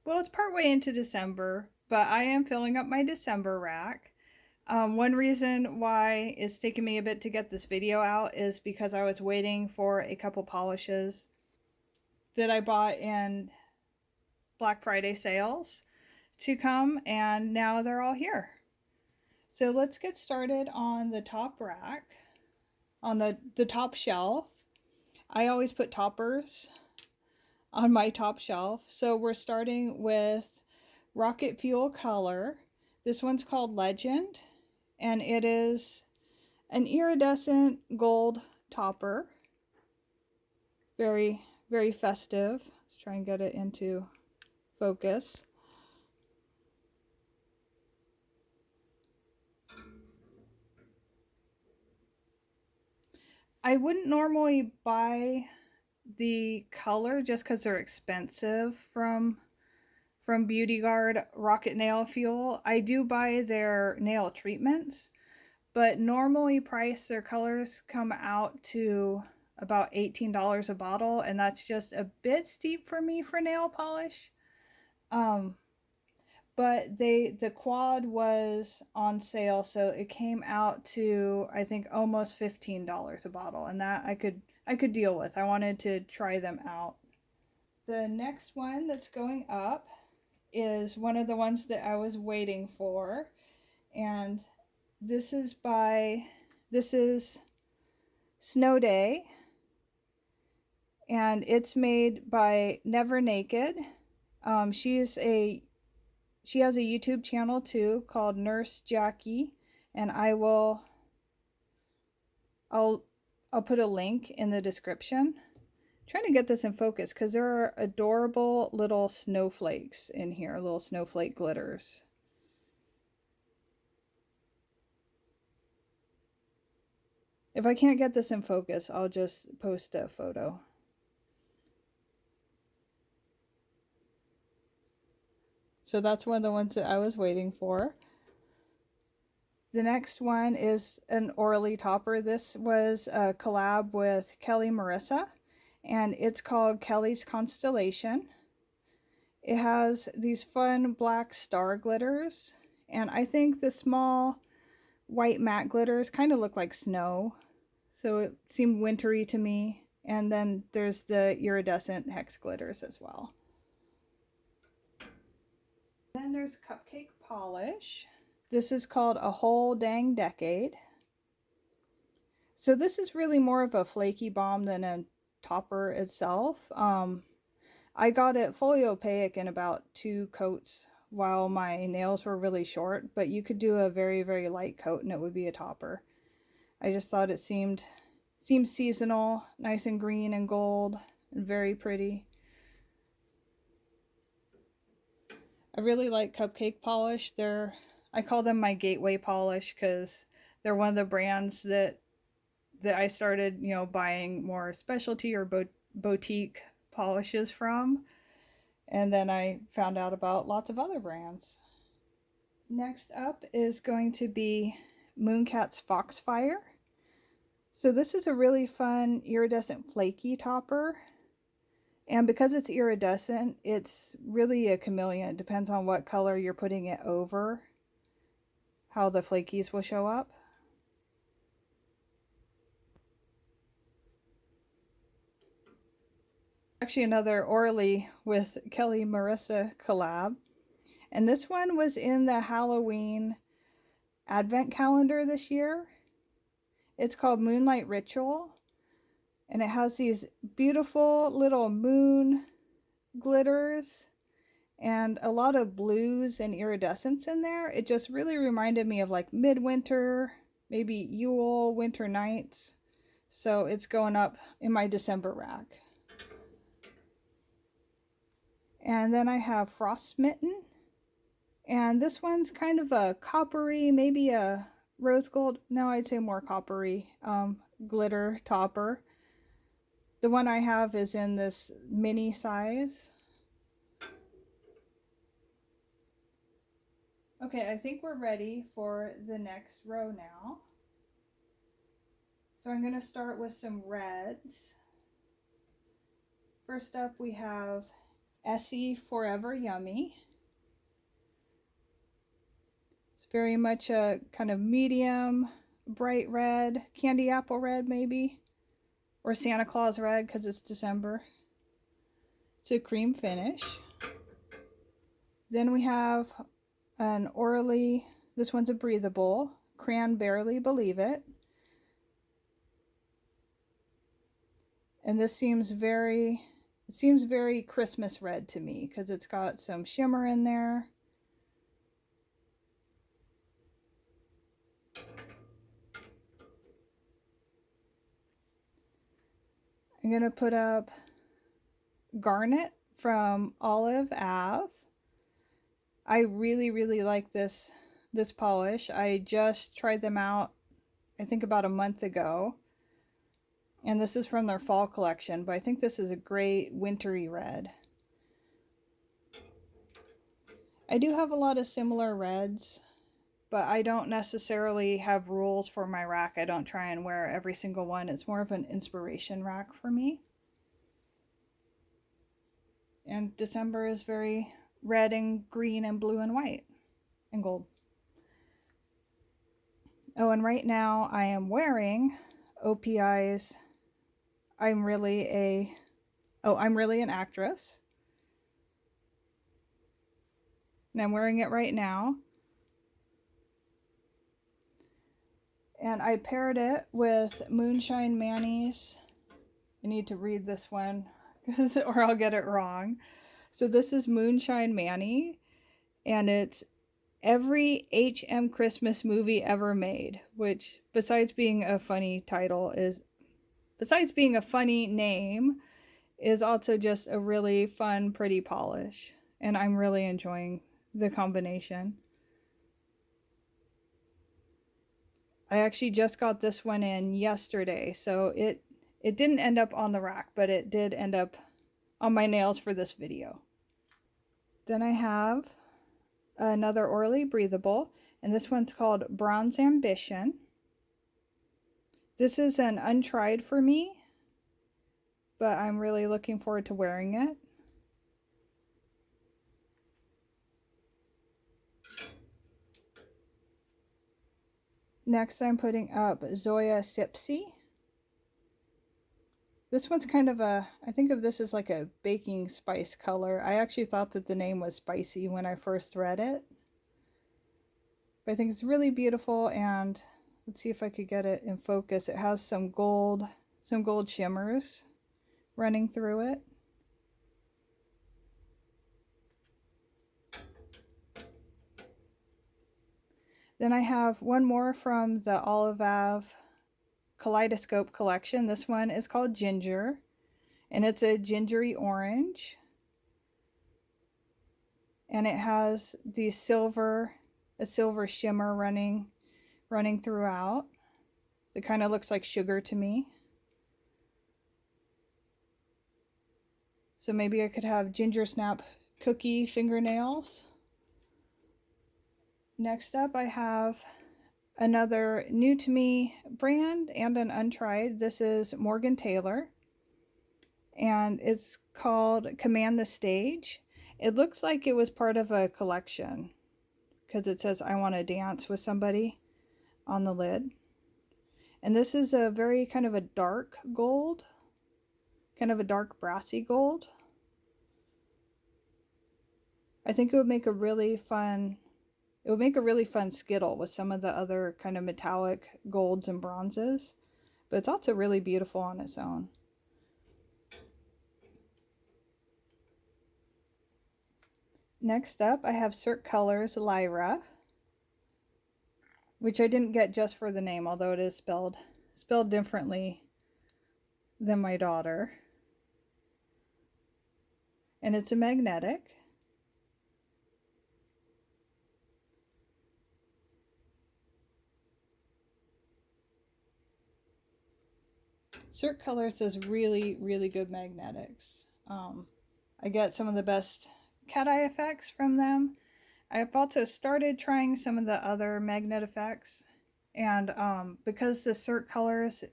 Well, it's partway into December, but I am filling up my December rack. One reason why it's taken me a bit to get this video out is because I was waiting for a couple polishes that I bought in Black Friday sales to come, and now they're all here. So let's get started on the top rack, on the top shelf. I always put toppers on my top shelf. So we're starting with Rocket Fuel Color. This one's called Legend, and it is an iridescent gold topper. Very, very festive. Let's try and get it into focus. I wouldn't normally buy the color just because they're expensive from Beauty Guard Rocket Nail Fuel. I do buy their nail treatments, but normally their colors come out to about $18 a bottle, and that's just a bit steep for me for nail polish. But the quad was on sale, so it came out to I think almost $15 a bottle, and that I could deal with. I wanted to try them out. The next one that's going up is one of the ones that I was waiting for, and this is Snow Day, and it's made by Never Naked. She has a YouTube channel too called Nurse Jackie, and I'll put a link in the description. I'm trying to get this in focus because there are adorable little snowflakes in here, little snowflake glitters. If I can't get this in focus, I'll just post a photo. So that's one of the ones that I was waiting for. The next one is an Orly topper. This was a collab with Kelly Marissa, and it's called Kelly's Constellation. It has these fun black star glitters, and I think the small white matte glitters kind of look like snow, so it seemed wintry to me. And then there's the iridescent hex glitters as well. Then there's Cupcake Polish. This is called A Whole Dang Decade. So this is really more of a flaky balm than a topper itself. I got it fully opaque in about 2 coats while my nails were really short, but you could do a very, very light coat and it would be a topper. I just thought it seemed seasonal, nice and green and gold, and very pretty. I really like Cupcake Polish. I call them my gateway polish because they're one of the brands that I started, buying more specialty or boutique polishes from. And then I found out about lots of other brands. Next up is going to be Mooncat's Foxfire. So this is a really fun iridescent flaky topper. And because it's iridescent, it's really a chameleon. It depends on what color you're putting it over, how the flakies will show up. Actually another Orly with Kelly Marissa collab. And this one was in the Halloween advent calendar this year. It's called Moonlight Ritual, and it has these beautiful little moon glitters and a lot of blues and iridescence in there. It just really reminded me of like midwinter, maybe Yule, winter nights. So it's going up in my December rack. And then I have Frostmitten, and this one's kind of a coppery, maybe a rose gold, no, I'd say more coppery glitter topper. The one I have is in this mini size. Okay, I think we're ready for the next row now. So I'm going to start with some reds. First up we have Essie Forever Yummy. It's very much a kind of medium, bright red, candy apple red maybe, or Santa Claus red because it's December. It's a cream finish. Then we have an Orly, this one's a breathable, Cranberry Believe It. And this seems very Christmas red to me because it's got some shimmer in there. I'm going to put up Garnet from Olive Ave. I really like this polish. I just tried them out I think about a month ago. And this is from their fall collection, but I think this is a great wintry red. I do have a lot of similar reds, but I don't necessarily have rules for my rack. I don't try and wear every single one. It's more of an inspiration rack for me. And December is very red and green and blue and white and gold. Oh, and right now I am wearing OPI's I'm really an actress. And I'm wearing it right now. And I paired it with Moonshine Manny's. I need to read this one or I'll get it wrong. So this is Moonshine Manny, and it's every HM Christmas movie ever made, which besides being a funny name, is also just a really fun, pretty polish. And I'm really enjoying the combination. I actually just got this one in yesterday, so it didn't end up on the rack, but it did end up on my nails for this video. Then I have another Orly breathable, and this one's called Bronze Ambition. This is an untried for me, but I'm really looking forward to wearing it. Next I'm putting up Zoya Sipsy. This one's kind of I think of this as like a baking spice color. I actually thought that the name was spicy when I first read it. But I think it's really beautiful, and let's see if I could get it in focus. It has some gold shimmers running through it. Then I have one more from the Olive Ave Kaleidoscope collection. This one is called Ginger, and it's a gingery orange. And it has a silver shimmer running throughout. It kind of looks like sugar to me. So maybe I could have ginger snap cookie fingernails. Next up I have another new to me brand and an untried. This is Morgan Taylor, and it's called Command the Stage. It looks like it was part of a collection because it says I want to dance with somebody on the lid. And this is a very kind of a dark gold, kind of a dark brassy gold. I think it would make a really fun skittle with some of the other kind of metallic golds and bronzes, but it's also really beautiful on its own. Next up, I have Cirque Colors Lyra, which I didn't get just for the name, although it is spelled differently than my daughter. And it's a magnetic. Cirque Colors does really good magnetics. I get some of the best cat eye effects from them. I've also started trying some of the other magnet effects, and because the Cirque Colors,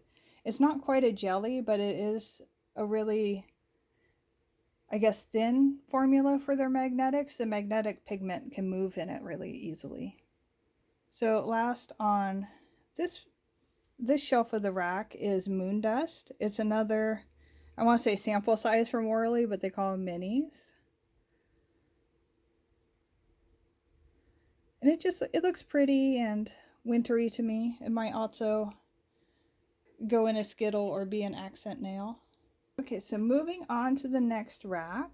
it's not quite a jelly, but it is a really, I guess, thin formula for their magnetics. The magnetic pigment can move in it really easily. So last on this shelf of the rack is Moon Dust. It's another, I want to say sample size from Orly, but they call them minis. And it looks pretty and wintry to me. It might also go in a skittle or be an accent nail. Okay, so moving on to the next rack.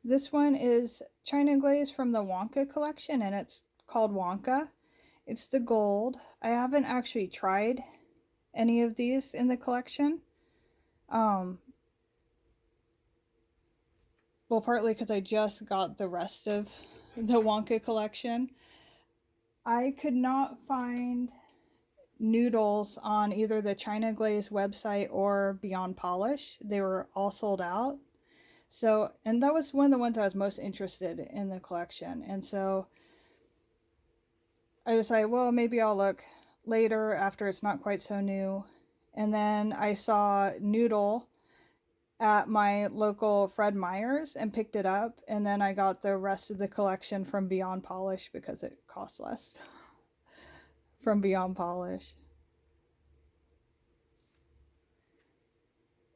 This one is China Glaze from the Wonka collection, and it's called Wonka. It's the gold. I haven't actually tried any of these in the collection. Well, partly because I just got the rest of the Wonka collection. I could not find noodles on either the China Glaze website or Beyond Polish. They were all sold out. So, and that was one of the ones I was most interested in the collection. And so I decided, well, maybe I'll look later after it's not quite so new. And then I saw Noodle at my local Fred Meyer's and picked it up. And then I got the rest of the collection from Beyond Polish because it costs less from Beyond Polish.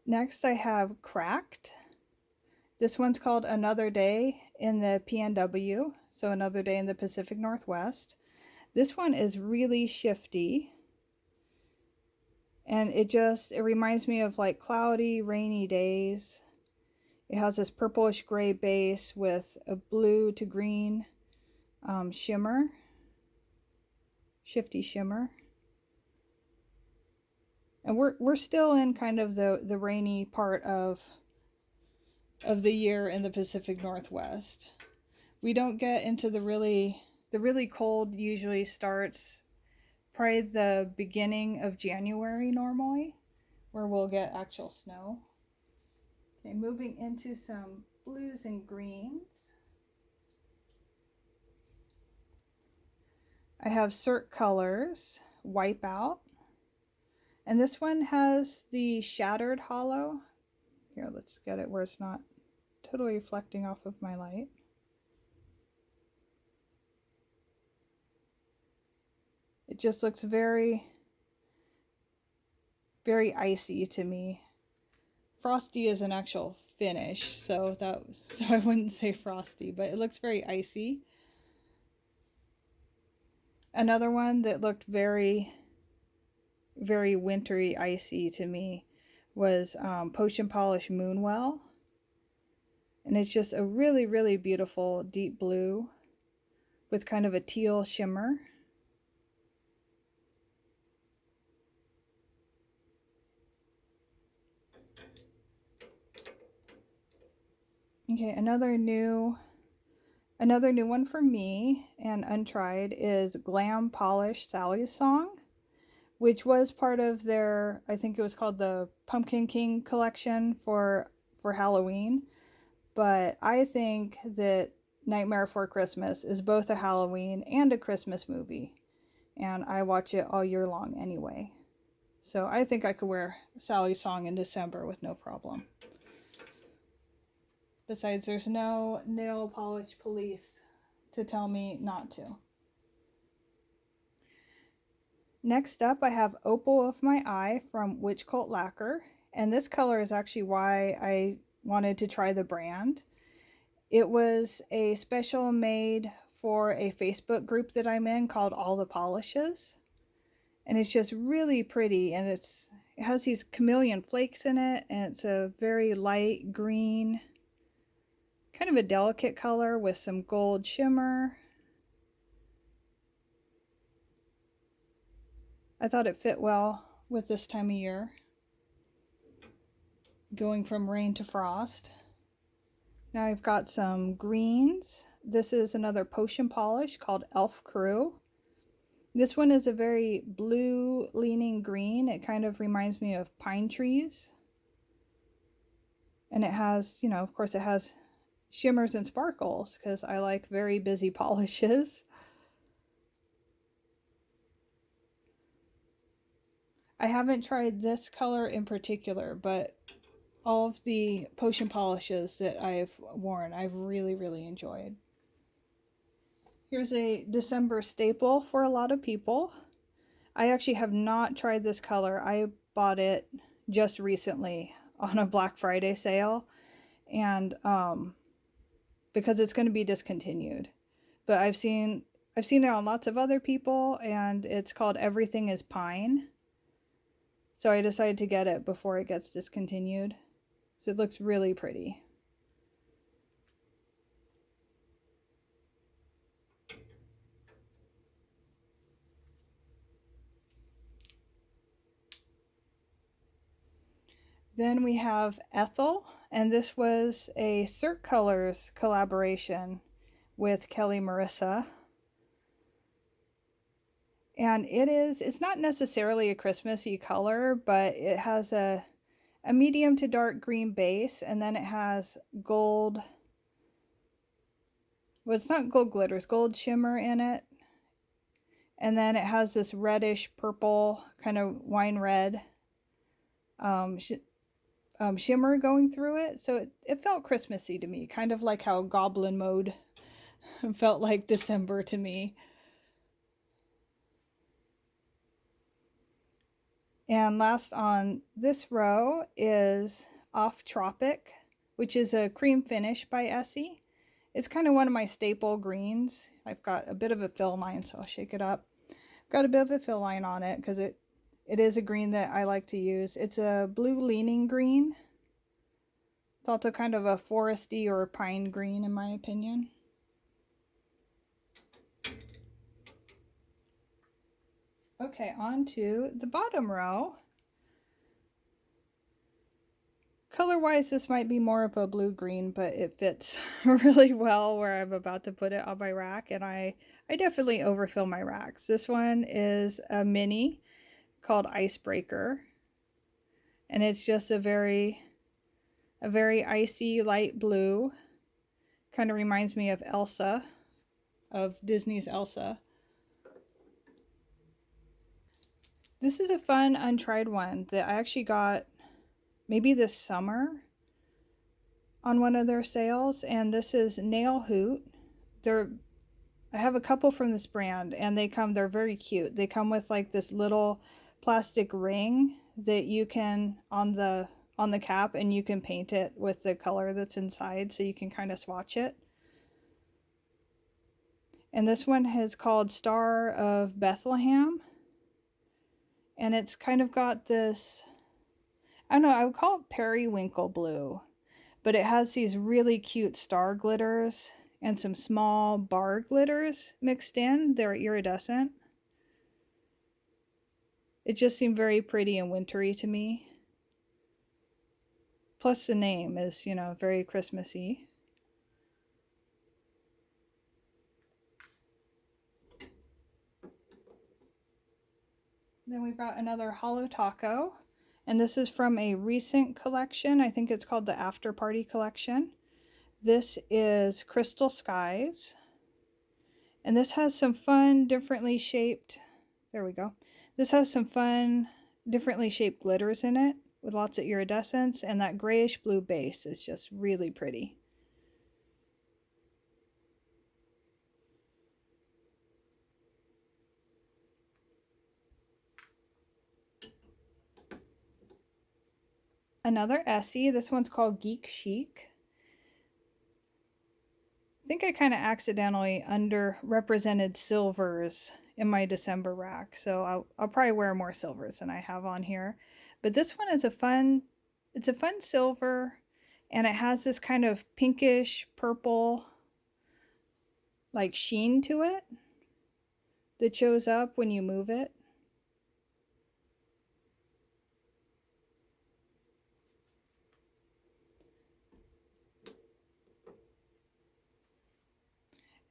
Next I have Cracked. This one's called Another Day in the PNW, so Another Day in the Pacific Northwest. This one is really shifty, and it reminds me of like cloudy, rainy days. It has this purplish gray base with a blue to green shimmer, shifty shimmer. And we're still in kind of the rainy part of the year in the Pacific Northwest. We don't get into the really cold usually starts probably the beginning of January normally, where we'll get actual snow. Okay, moving into some blues and greens. I have Cert Colors Wipeout. And this one has the shattered holo. Here, let's get it where it's not totally reflecting off of my light. It just looks very, very icy to me. Frosty is an actual finish, so I wouldn't say frosty, but it looks very icy. Another one that looked very, very wintry icy to me was Potion Polish Moonwell. And it's just a really, really beautiful deep blue with kind of a teal shimmer. Okay, another new one for me and untried is Glam Polish Sally's Song, which was part of their, I think it was called the Pumpkin King collection for Halloween. But I think that Nightmare Before Christmas is both a Halloween and a Christmas movie, and I watch it all year long anyway. So I think I could wear Sally's Song in December with no problem. Besides, there's no nail polish police to tell me not to. Next up, I have Opal of My Eye from Witch Cult Lacquer, and this color is actually why I wanted to try the brand. It was a special made for a Facebook group that I'm in called All the Polishes, and it's just really pretty, and it has these chameleon flakes in it, and it's a very light green, kind of a delicate color with some gold shimmer. I thought it fit well with this time of year, going from rain to frost. Now I've got some greens. This is another potion polish called Elf Crew. This one is a very blue leaning green. It kind of reminds me of pine trees. And it has, of course it has shimmers and sparkles because I like very busy polishes. I haven't tried this color in particular, but all of the potion polishes that I've worn, I've really enjoyed. Here's a December staple for a lot of people. I actually have not tried this color. I bought it just recently on a Black Friday sale, and because it's going to be discontinued. But I've seen it on lots of other people, and it's called Everything is Pine. So I decided to get it before it gets discontinued. So it looks really pretty. Then we have Ethel, and this was a Cert Colors collaboration with Kelly Marissa. And it's not necessarily a Christmassy color, but it has a medium to dark green base, and then it has gold, well, it's not gold glitter, it's gold shimmer in it. And then it has this reddish purple, kind of wine red um, shimmer going through it. So it felt Christmassy to me, kind of like how Goblin Mode felt like December to me. And last on this row is Off Tropic, which is a cream finish by Essie. It's kind of one of my staple greens. I've got a bit of a fill line, so I'll shake it up. Got a bit of a fill line on it because it is a green that I like to use. It's a blue leaning green. It's also kind of a foresty or pine green in my opinion. Okay, on to the bottom row. Color-wise, this might be more of a blue-green, but it fits really well where I'm about to put it on my rack, and I definitely overfill my racks. This one is a mini called Icebreaker, and it's just a very icy light blue. Kind of reminds me of Elsa, of Disney's Elsa. This is a fun untried one that I actually got maybe this summer on one of their sales, and this is Nail Hoot. I have a couple from this brand, and they're very cute. They come with like this little plastic ring that you can on the cap, and you can paint it with the color that's inside, so you can kind of swatch it. And this one is called Star of Bethlehem, and it's kind of got this, I don't know, I would call it periwinkle blue, but it has these really cute star glitters and some small bar glitters mixed in. They're iridescent. It just seemed very pretty and wintry to me. Plus the name is, you know, very Christmassy. Then we've got another Holo Taco, and this is from a recent collection. I think it's called the After Party collection. This is Crystal Skies, and this has some fun, differently shaped, there we go. This has some fun, differently shaped glitters in it with lots of iridescence, and that grayish blue base is just really pretty. Another Essie, this one's called Geek Chic. I think I kind of accidentally underrepresented silvers in my December rack, so I'll probably wear more silvers than I have on here. But this one is it's a fun silver, and it has this kind of pinkish purple like sheen to it that shows up when you move it.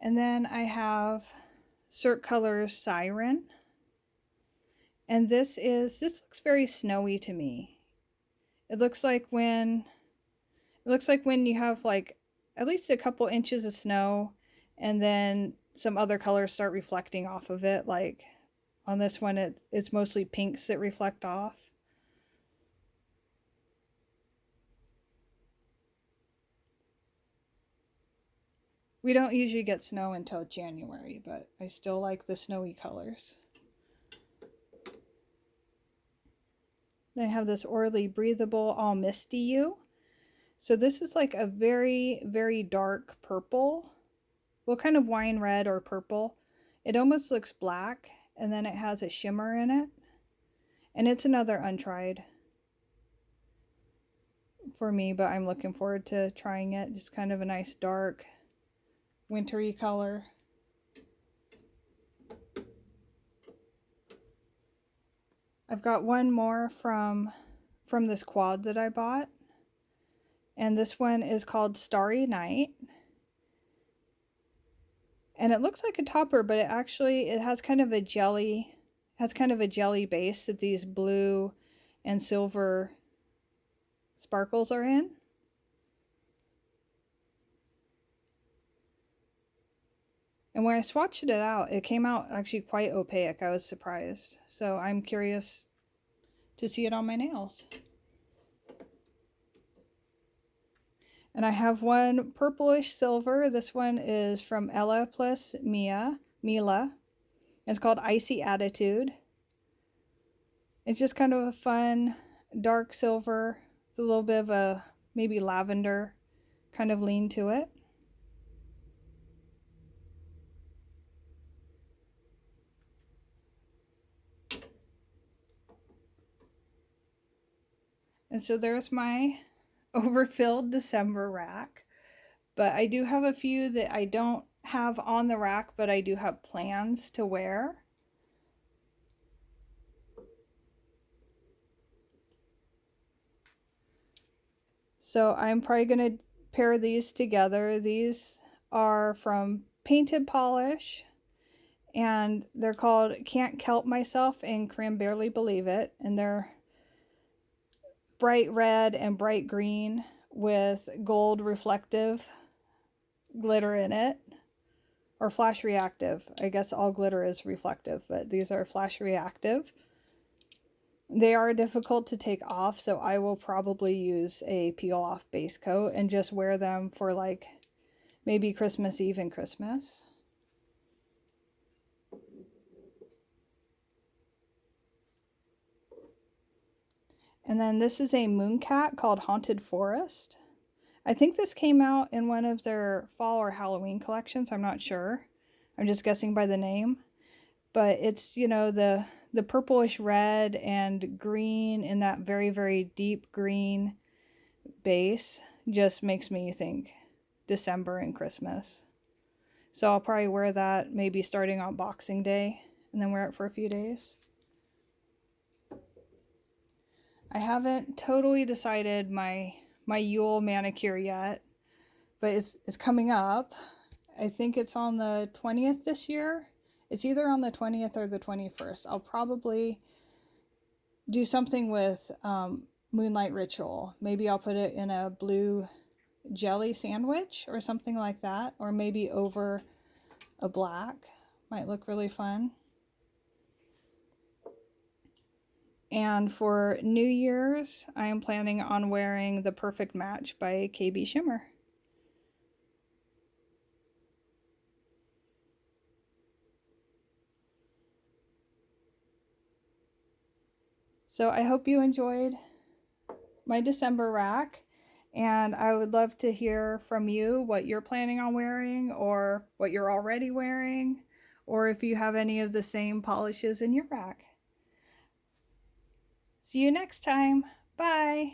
And then I have Cert Colors Siren. And this looks very snowy to me. It looks like when you have like at least a couple inches of snow, and then some other colors start reflecting off of it. Like on this one, it's mostly pinks that reflect off. We don't usually get snow until January, but I still like the snowy colors. Then I have this Orly Breathable All Misty You. So this is like a very, very dark purple. Well, kind of wine red or purple. It almost looks black, and then it has a shimmer in it. And it's another untried for me, but I'm looking forward to trying it. Just kind of a nice dark, wintry color. I've got one more from this quad that I bought. And this one is called Starry Night. And it looks like a topper, but it has kind of a jelly base that these blue and silver sparkles are in. And when I swatched it out, it came out actually quite opaque. I was surprised. So I'm curious to see it on my nails. And I have one purplish silver. This one is from Ella plus Mila. It's called Icy Attitude. It's just kind of a fun dark silver with a little bit of a maybe lavender kind of lean to it. And so there's my overfilled December rack. But I do have a few that I don't have on the rack, but I do have plans to wear. So I'm probably going to pair these together. These are from Painted Polish, and they're called Can't Kelp Myself and Can Barely Believe It. And they're bright red and bright green with gold reflective glitter in it, or flash reactive. I guess all glitter is reflective, but these are flash reactive. They are difficult to take off, so I will probably use a peel off base coat and just wear them for like maybe Christmas Eve and Christmas. And then this is a mooncat called Haunted Forest. I think this came out in one of their fall or Halloween collections. I'm not sure. I'm just guessing by the name. But it's, you know, the purplish red and green in that very, very deep green base just makes me think December and Christmas. So I'll probably wear that maybe starting on Boxing Day and then wear it for a few days. I haven't totally decided my Yule manicure yet, but it's coming up. I think it's on the 20th this year. It's either on the 20th or the 21st. I'll probably do something with Moonlight Ritual. Maybe I'll put it in a blue jelly sandwich or something like that, or maybe over a black. Might look really fun. And for New Year's, I am planning on wearing the Perfect Match by kbshimmer. So I hope you enjoyed my December rack, and I would love to hear from you what you're planning on wearing or what you're already wearing, or if you have any of the same polishes in your rack. See you next time. Bye.